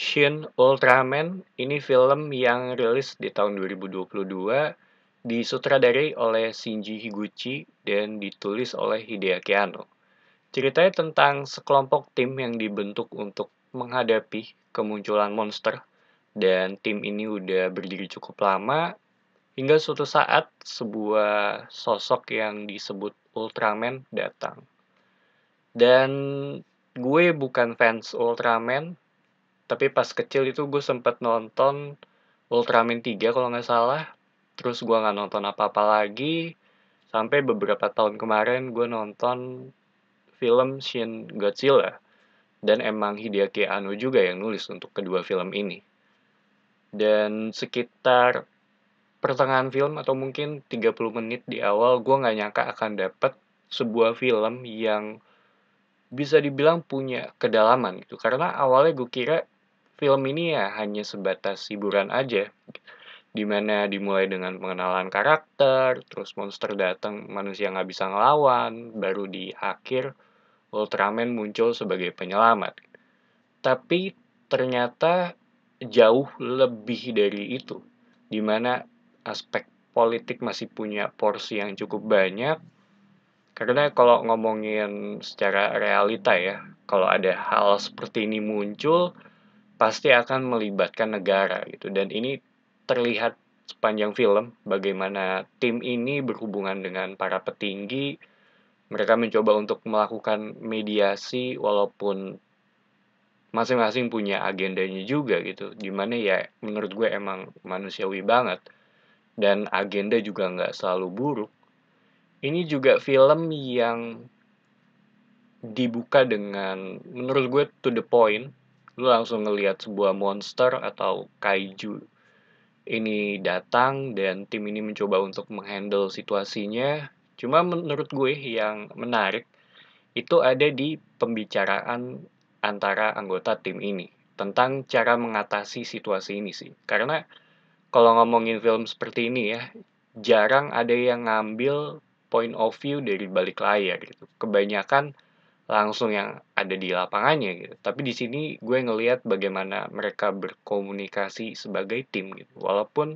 Shin Ultraman ini film yang rilis di tahun 2022, disutradarai oleh Shinji Higuchi dan ditulis oleh Hideaki Anno. Ceritanya tentang sekelompok tim yang dibentuk untuk menghadapi kemunculan monster, dan tim ini udah berdiri cukup lama hingga suatu saat sebuah sosok yang disebut Ultraman datang. Dan gue bukan fans Ultraman, tapi pas kecil itu gue sempet nonton Ultraman 3 kalau nggak salah. Terus gue nggak nonton apa-apa lagi. Sampai beberapa tahun kemarin gue nonton film Shin Godzilla. Dan emang Hideaki Anno juga yang nulis untuk kedua film ini. Dan sekitar pertengahan film atau mungkin 30 menit di awal, gue nggak nyangka akan dapet sebuah film yang bisa dibilang punya kedalaman gitu. Karena awalnya gue kira film ini ya hanya sebatas hiburan aja, di mana dimulai dengan pengenalan karakter, terus monster datang, manusia nggak bisa ngelawan, baru di akhir Ultraman muncul sebagai penyelamat. Tapi ternyata jauh lebih dari itu, di mana aspek politik masih punya porsi yang cukup banyak, karena kalau ngomongin secara realita ya, kalau ada hal seperti ini muncul, pasti akan melibatkan negara gitu. Dan ini terlihat sepanjang film bagaimana tim ini berhubungan dengan para petinggi. Mereka mencoba untuk melakukan mediasi walaupun masing-masing punya agendanya juga gitu. Dimana ya menurut gue emang manusiawi banget. Dan agenda juga nggak selalu buruk. Ini juga film yang dibuka dengan menurut gue to the point. Lu langsung ngelihat sebuah monster atau kaiju ini datang dan tim ini mencoba untuk menghandle situasinya. Cuma menurut gue yang menarik itu ada di pembicaraan antara anggota tim ini tentang cara mengatasi situasi ini sih. Karena kalau ngomongin film seperti ini ya, jarang ada yang ngambil point of view dari balik layar gitu. Kebanyakan langsung yang ada di lapangannya gitu. Tapi di sini gue ngelihat bagaimana mereka berkomunikasi sebagai tim gitu. Walaupun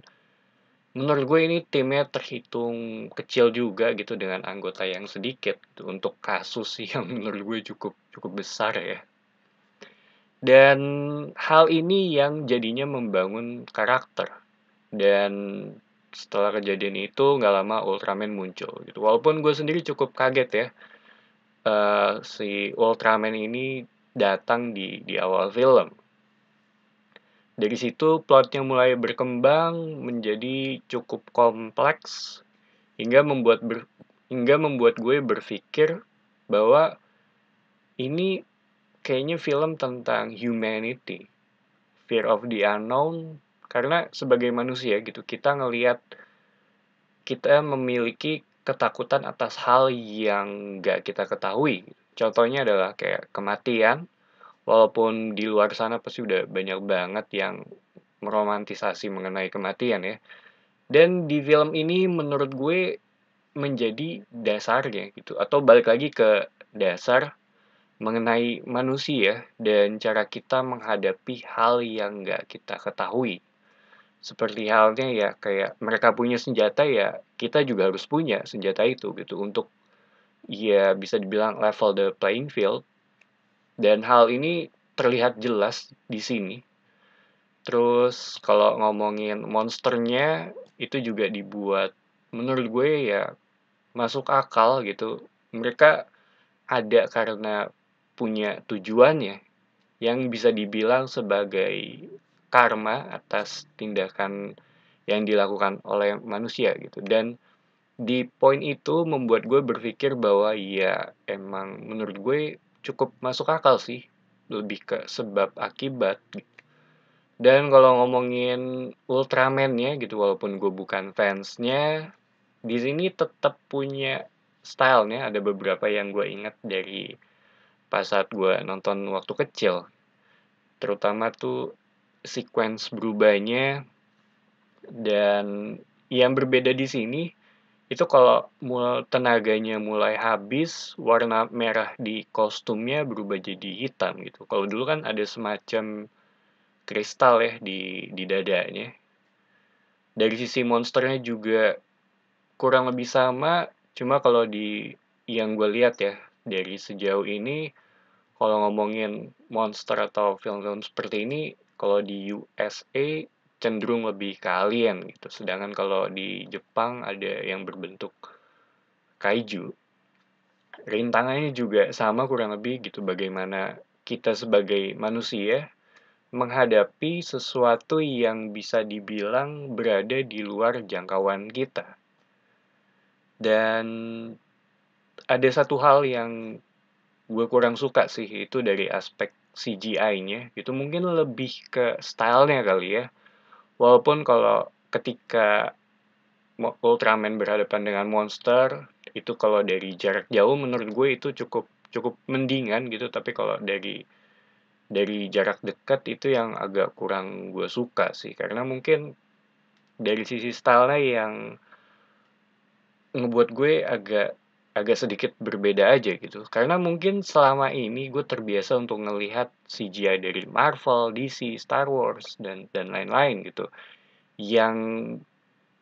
menurut gue ini timnya terhitung kecil juga gitu dengan anggota yang sedikit gitu, untuk kasus yang menurut gue cukup cukup besar ya. Dan hal ini yang jadinya membangun karakter. Dan setelah kejadian itu nggak lama Ultraman muncul gitu. Walaupun gue sendiri cukup kaget ya, si Ultraman ini datang di awal film. Dari situ plotnya mulai berkembang menjadi cukup kompleks hingga membuat gue berpikir bahwa ini kayaknya film tentang humanity, fear of the unknown, karena sebagai manusia gitu kita ngelihat kita memiliki ketakutan atas hal yang nggak kita ketahui. Contohnya adalah kayak kematian, walaupun di luar sana pasti udah banyak banget yang meromantisasi mengenai kematian ya. Dan di film ini menurut gue menjadi dasarnya gitu, atau balik lagi ke dasar mengenai manusia dan cara kita menghadapi hal yang nggak kita ketahui. Seperti halnya ya kayak mereka punya senjata ya kita juga harus punya senjata itu gitu untuk ya bisa dibilang level the playing field, dan hal ini terlihat jelas di sini. Terus kalau ngomongin monsternya itu juga dibuat menurut gue ya masuk akal gitu. Mereka ada karena punya tujuannya yang bisa dibilang sebagai karma atas tindakan yang dilakukan oleh manusia gitu. Dan di poin itu membuat gue berpikir bahwa ya emang menurut gue cukup masuk akal sih, lebih ke sebab akibat gitu. Dan kalau ngomongin Ultraman-nya gitu, walaupun gue bukan fansnya, di sini tetap punya stylenya. Ada beberapa yang gue ingat dari pas saat gue nonton waktu kecil, terutama tuh sequence berubahnya. Dan yang berbeda di sini itu kalau tenaganya mulai habis, warna merah di kostumnya berubah jadi hitam gitu. Kalau dulu kan ada semacam kristal ya di dadanya. Dari sisi monsternya juga kurang lebih sama, cuma kalau yang gue lihat ya dari sejauh ini, kalau ngomongin monster atau film-film seperti ini, kalau di USA cenderung lebih ke alien gitu. Sedangkan kalau di Jepang ada yang berbentuk kaiju. Rintangannya juga sama kurang lebih gitu, bagaimana kita sebagai manusia menghadapi sesuatu yang bisa dibilang berada di luar jangkauan kita. Dan ada satu hal yang gue kurang suka sih, itu dari aspek CGI-nya. Itu mungkin lebih ke stylenya kali ya. Walaupun kalau ketika Ultraman berhadapan dengan monster, itu kalau dari jarak jauh menurut gue itu cukup cukup mendingan gitu, tapi kalau dari jarak dekat itu yang agak kurang gue suka sih, karena mungkin dari sisi stylenya yang ngebuat gue agak agak sedikit berbeda aja gitu. Karena mungkin selama ini gue terbiasa untuk ngelihat CGI dari Marvel, DC, Star Wars dan lain-lain gitu. Yang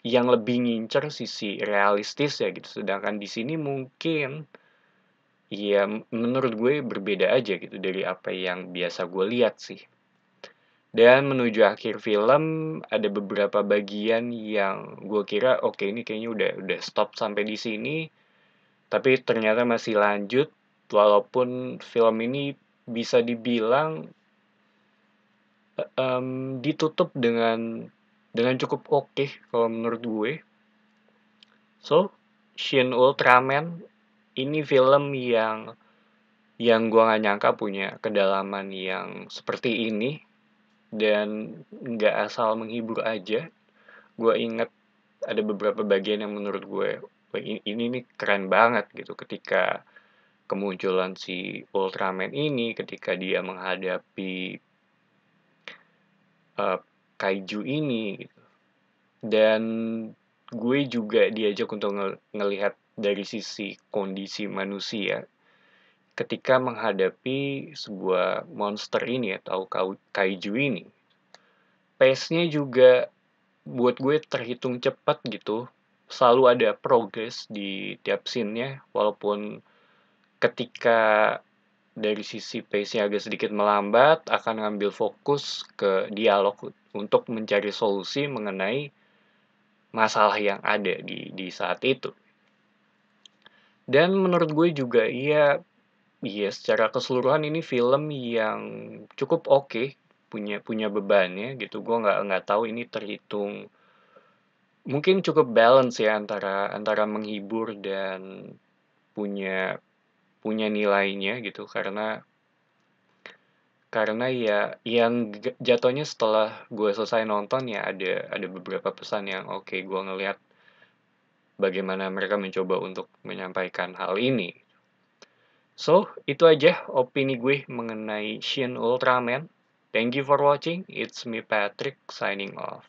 yang lebih ngincer sisi realistis ya gitu. Sedangkan di sini mungkin ya menurut gue berbeda aja gitu dari apa yang biasa gue lihat sih. Dan menuju akhir film ada beberapa bagian yang gue kira oke, ini kayaknya udah stop sampai di sini, tapi ternyata masih lanjut, walaupun film ini bisa dibilang ditutup dengan cukup oke kalau menurut gue. So, Shin Ultraman ini film yang gue nggak nyangka punya kedalaman yang seperti ini, dan nggak asal menghibur aja. Gue inget ada beberapa bagian yang menurut gue, "Wah, ini nih keren banget gitu, ketika kemunculan si Ultraman ini, ketika dia menghadapi kaiju ini gitu. Dan gue juga diajak untuk ngelihat dari sisi kondisi manusia ketika menghadapi sebuah monster ini atau kaiju ini. Pace-nya juga buat gue terhitung cepat gitu. Selalu ada progress di tiap scene-nya, walaupun ketika dari sisi pace-nya agak sedikit melambat, akan ngambil fokus ke dialog untuk mencari solusi mengenai masalah yang ada di saat itu. Dan menurut gue juga iya secara keseluruhan ini film yang cukup oke, punya punya bebannya gitu. Gue nggak tahu ini terhitung mungkin cukup balance ya antara antara menghibur dan punya punya nilainya gitu, karena ya yang jatuhnya setelah gue selesai nonton ya ada beberapa pesan yang oke, gue ngelihat bagaimana mereka mencoba untuk menyampaikan hal ini. So, itu aja opini gue mengenai Shin Ultraman. Thank you for watching. It's me Patrick signing off.